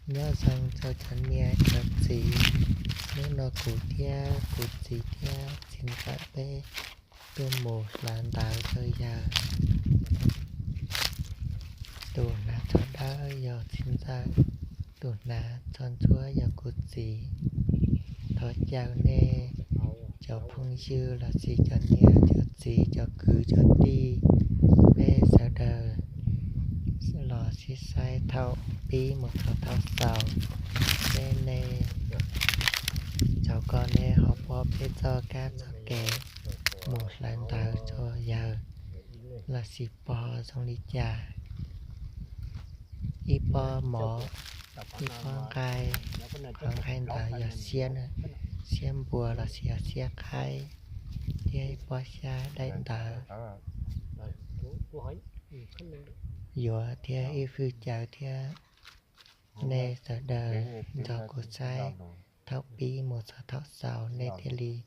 nhớ rằng cho chân nghe chập gì nếu nó cụt gì thia xin phải bê tôi một làn tạo cho giờ tù nà cho đỡ giờ xin ra tù nà chọn chúa giờ cụt gì thôi chào nè cho phong sư là gì cho nghe cho gì cho cứ cho đi bê sợ đời lò xí sai thao bí một thao sầu bê nè cháu con nè học bóp bê cho cá cho kẻ một lần tạo cho giờ là xì bò trong lý trà y bò mỏ y bò cay khoảng hai tạo giờ xiên bùa là xìa khai y bò xa đây tạo dùa thia y phu chào thia nè sợ đời cho cuộc sai thao bí một sợ thao sầu nè thia li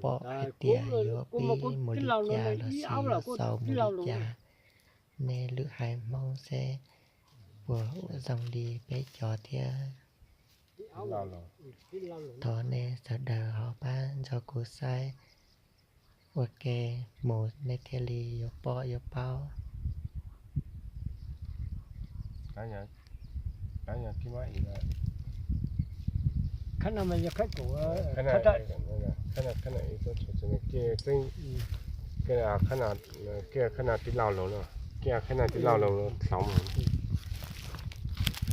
bỏ hết tia dùa bí một lý trà là xì sầu một lý trà nè lữ hải mong xe của dòng đi bé trò thia thọ nè sợ đời họ bán cho cuộc sai ok một nè thia li dùa bỏ dùa bao cá nhà cái máy là khả năng mình khách của cái này tôi cho nên cái là khả năng tí lao lâu rồi cái khả năng tí lao lâu rồi sống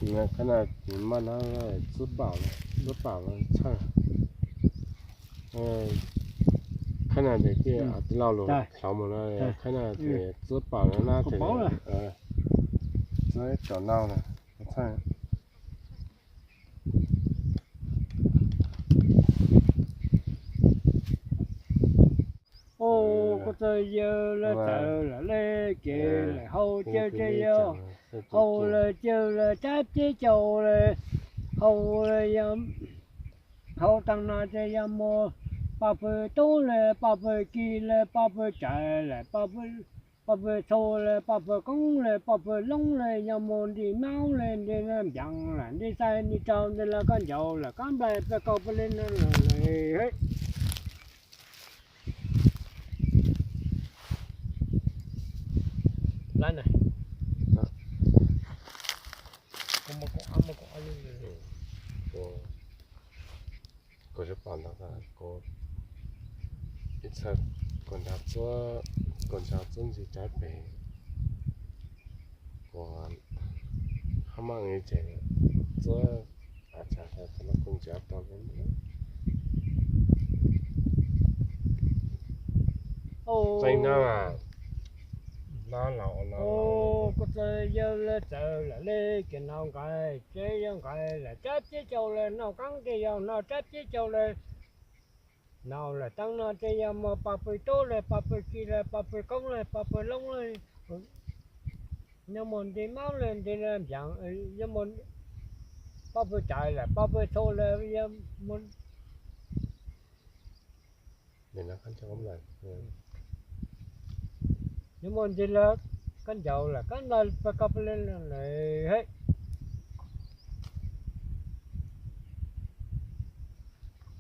mà khả năng mà nó rút bảo là chắc khả năng để cái tí lao lâu sống mà nó khả năng để rút bảo nó thì nó chỗ nào này chắc ô có trời giờ là chờ là lê kề là hầu chơi giờ hầu là chơi là trái chế châu là hầu là yam hầu tăng na chơi yam mô bà phơi tô là bà phơi kỳ là bà phơi trái là bà phơi thô là bà phơi công là bà phơi lông là yam môn đi máu lên đi làm chẳng là đi sai đi tròn đi là con dầu là con bè phải câu phải lên là hết lên này có ăn luôn có rất bạn đó là có ít thật còn đạp chân gì trái bể còn không mang cái trẻ cho chả cho nó cũng chả to lắm tay nào à nó có trời giờ là chờ là lê cái nào cái chế yang cái là chết chế châu lên nào cắn cái dòng nào chết chế châu lên nào là tăng nào chế yang mà bà phơi tô lên bà phơi kia lên bà phơi công lên bà phơi lông lên nhưng mà đi máu lên thì làm chẳng nhưng mà bà phơi chạy là bà phơi thô lên nhưng mà để nó khăn cho ông lại nhưng mà chỉ là con dầu là con là phải cặp lên là hết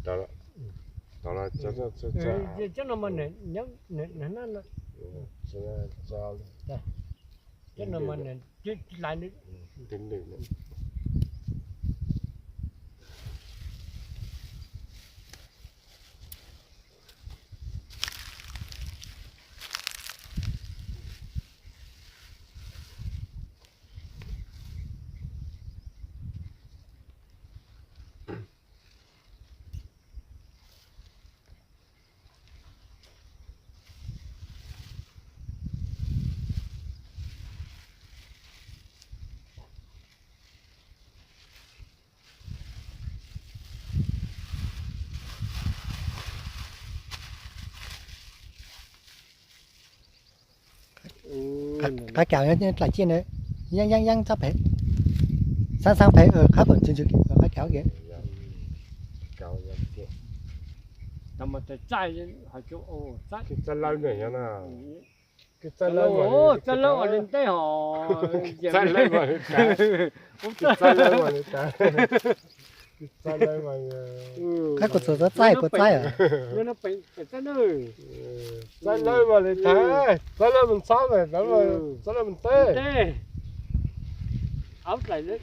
đó là cho nó mình này nhớ nó là cho nó mình này chứ lại nữa tính được nữa các kiểu như là chiên đấy yang sắp hết sang phải ở khắp ở trên dưới các kiểu kìa kéo ra kia nằm ở trái hay chỗ trái cái chân lâu nữa nhá cái Cho chân lâu lên ồ, mà cho lâu ở lên tay họ. chân lên mà cái chân lên mà cái chân lên mà Cái cột sổ rất dai cột dai à? Nhưng nó phải chân ơi. chân lên mà để thế chân lên mình sao này đó là chân lên mình tê Tê. Áo lại đấy.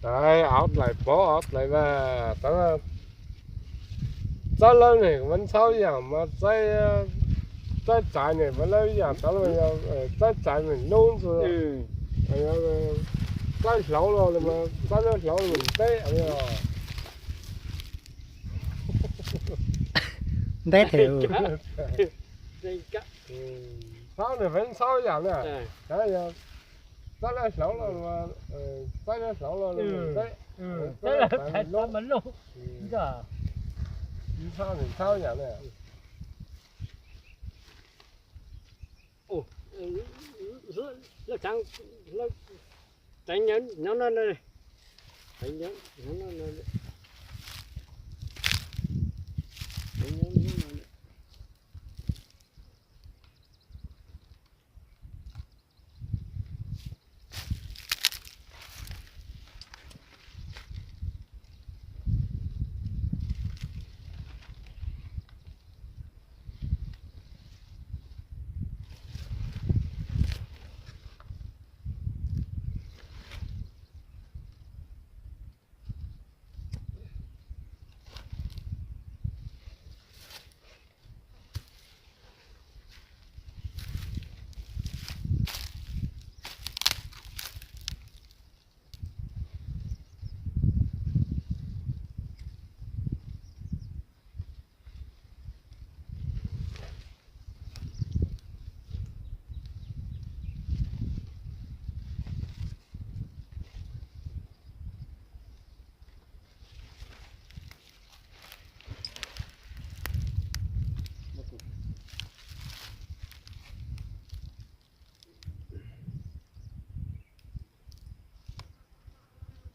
đấy áo lại bỏ áo lại mà đó là chân lên này vẫn sao vậy mà trái trái này vẫn lấy vậy đó là trái trái mình nôn rồi trái lẩu rồi mà trái lẩu mình tê rồi Đấy thì Đây cắt. sáu này vẫn sáu dạng nè À. cái trái lẩu rồi mà trái lẩu rồi mình tê Thế là phải sao mình luôn. Giờ. sáu dạng nè Ồ, nó chẳng nó tránh nhẫn nó đây. Tránh nhẫn nó đây. Tránh nhẫn nó đây.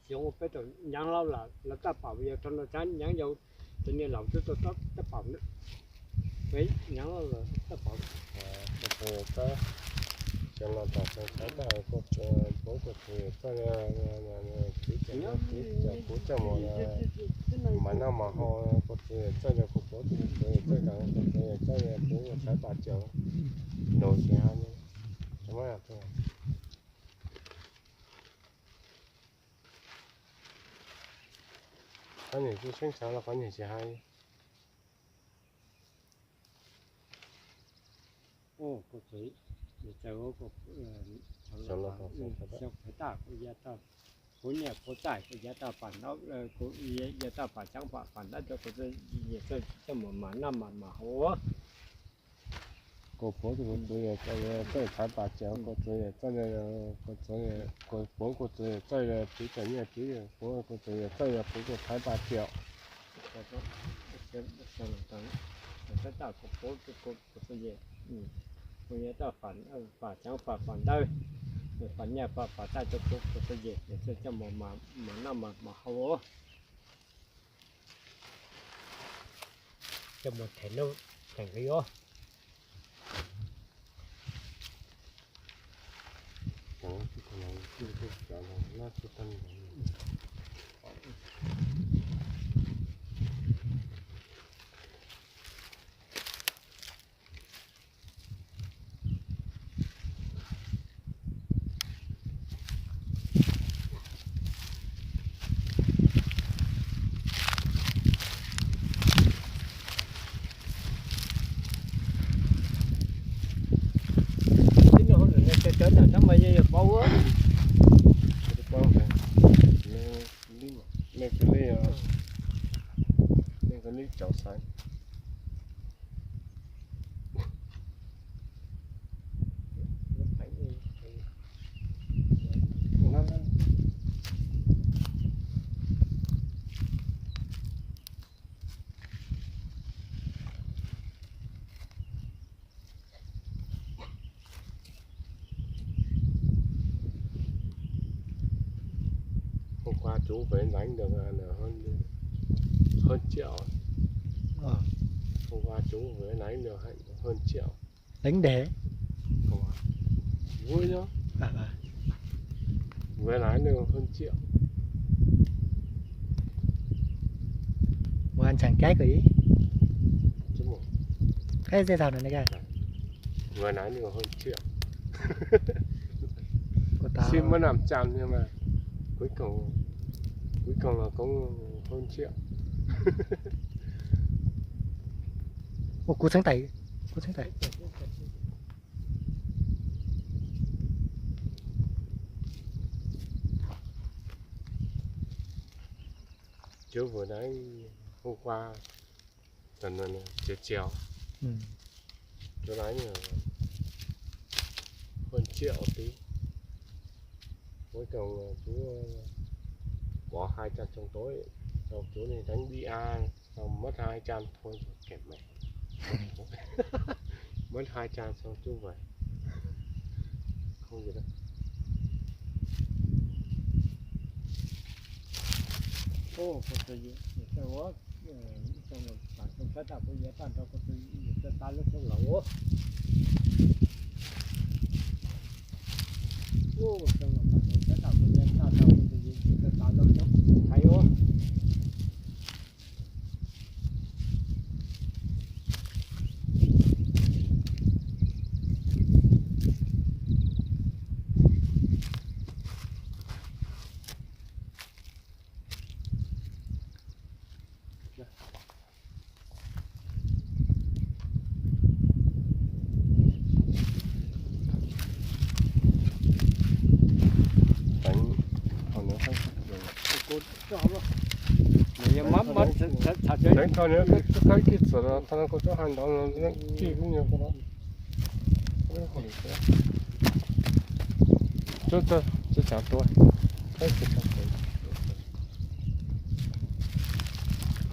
Dùng một cái từ nhãn lâu là ta bảo bây giờ trong nó tránh nhãn dầu cho nên lòng tôi ta bảo nữa mấy nhãn lâu là ta bảo cái cho nó tập cái cái cột bố cột thì cái chỉ cho một mà nó mà họ cột thì cho nó cột bố thì cái cái cũng phải ba triệu nồi thì hai mươi đúng không ạ cái này cứ sinh sản là cái này chỉ hai ô có thể để cho có sao phải ta có giá ta có nhà có tài có giá ta phản đó có giá ta phản chẳng phản đó cho cái gì cho mà năm mà hố cột bố thì cũng được cái phải ba triệu cột thì cái này cột bố cột thì cái là chỉ cần như chỉ bố cột thì cái là bố cột phải 3 triệu cái ta có bố cái gì có giá ta phản chẳng phản đây phản nhà phản ta cho cái gì để cho mà năm mà hố cho một thể nó thành cái đó nó chỉ tăng chết là nó mới như bao á lên cái ly chảo xay hôm qua chú về đánh được hơn triệu hôm qua chú về đánh được hơn triệu đánh đẻ vui nhá. À. Vừa lái được hơn triệu. Mua ăn chẳng cái ý. Chứ một. Cái dây thảo này cái. Vừa lái được hơn triệu. Của tao. Xin mất 500 nhưng mà cuối cùng là cũng hơn triệu. Ủa, cú sáng tẩy. Chứ vừa nãy hôm qua tầm là chiều Ừ. chú lái nhiều hơn triệu tí. Cuối cùng chú bỏ 200 trong tối, sau chú này đánh đi an, xong mất 200 thôi kẹp mẹ. Mất 200 xong chú về, không gì đâu. Ô, có tôi gì, cái quá, trong một bản trong sách đọc cái gì tan trong có tôi cái ta lúc trong lẩu. Ô, trong một bản trong sách đọc cái gì tan trong có tôi cái ta lúc trong thấy quá. Đánh còn nữa không rồi. Cô cho không? Mình mất thật chứ. Đánh còn nữa cái kít rồi đó, thằng có cho hành đó nó chỉ cũng nhiều cái đó. Không có được nữa. Chú chào tôi. Cái kít chào tôi.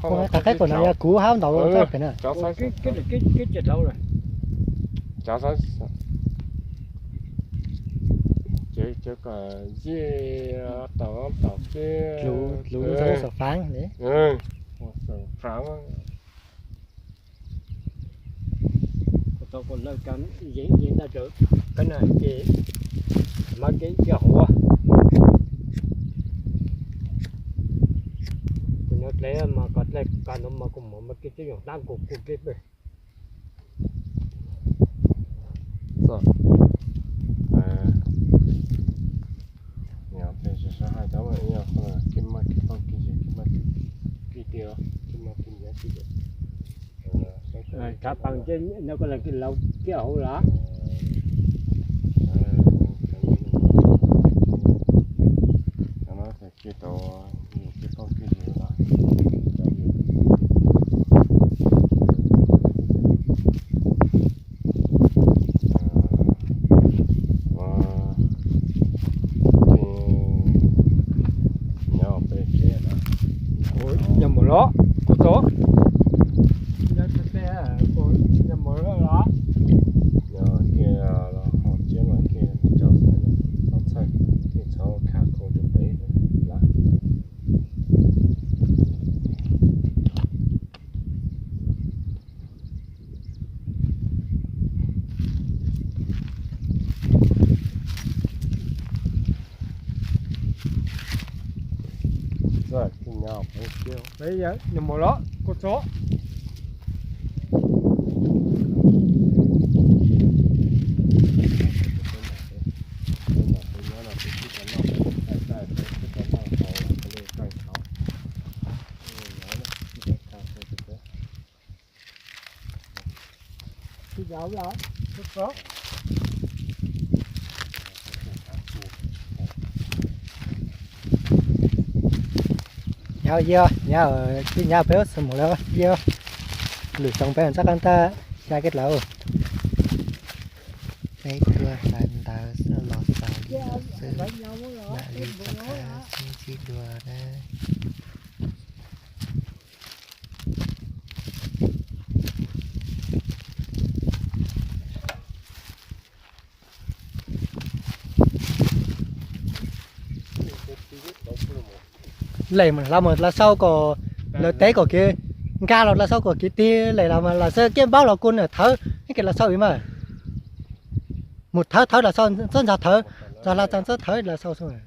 Không cái của nó cú háo đầu chắc cái nữa. Cháu sai Cái chết lâu rồi. cháu sai chứ cả gì tàu chứ Lú nó sợ phán đấy. ừ phán Tôi còn lâu cắn diễn ra trước cái này chị mấy cái hổ nó lấy mà có lấy cả nó mà cũng một cái tiếng đang cục cái về rồi nhà bây giờ sẽ hai cháu mà nhà không là kim mạch không kim gì kim mạch kim tiêu kim mạch kim giá kim cả bằng trên nó có là cái lâu cái hổ đó nó sẽ kia tàu nhiều cái con kia gì đó nhầm một ló có số nhớ cái xe của nhầm một ló nhờ kia là họ chế mà kia cháu sai nó sai kia cháu khá khổ cho bé là rồi cái nhau phải kêu bây giờ nhầm một ló có số cái dạo đó có số Nhau dưa, nhau cái nhau béo xong một lâu dưa. Lửa trong bé chắc anh ta ra cái lẩu. Cái tua lần tao sẽ lọt vào đi sư. Đã đi tất cả xin chỉ đùa ra. Lấy mà là sau có là té có kia ga là sau có kia tia lấy là mà là sơ kia bao là con ở thở cái là sau ý mà một thở thở là sao dân sao thở giờ là dân sao thở là sao xong rồi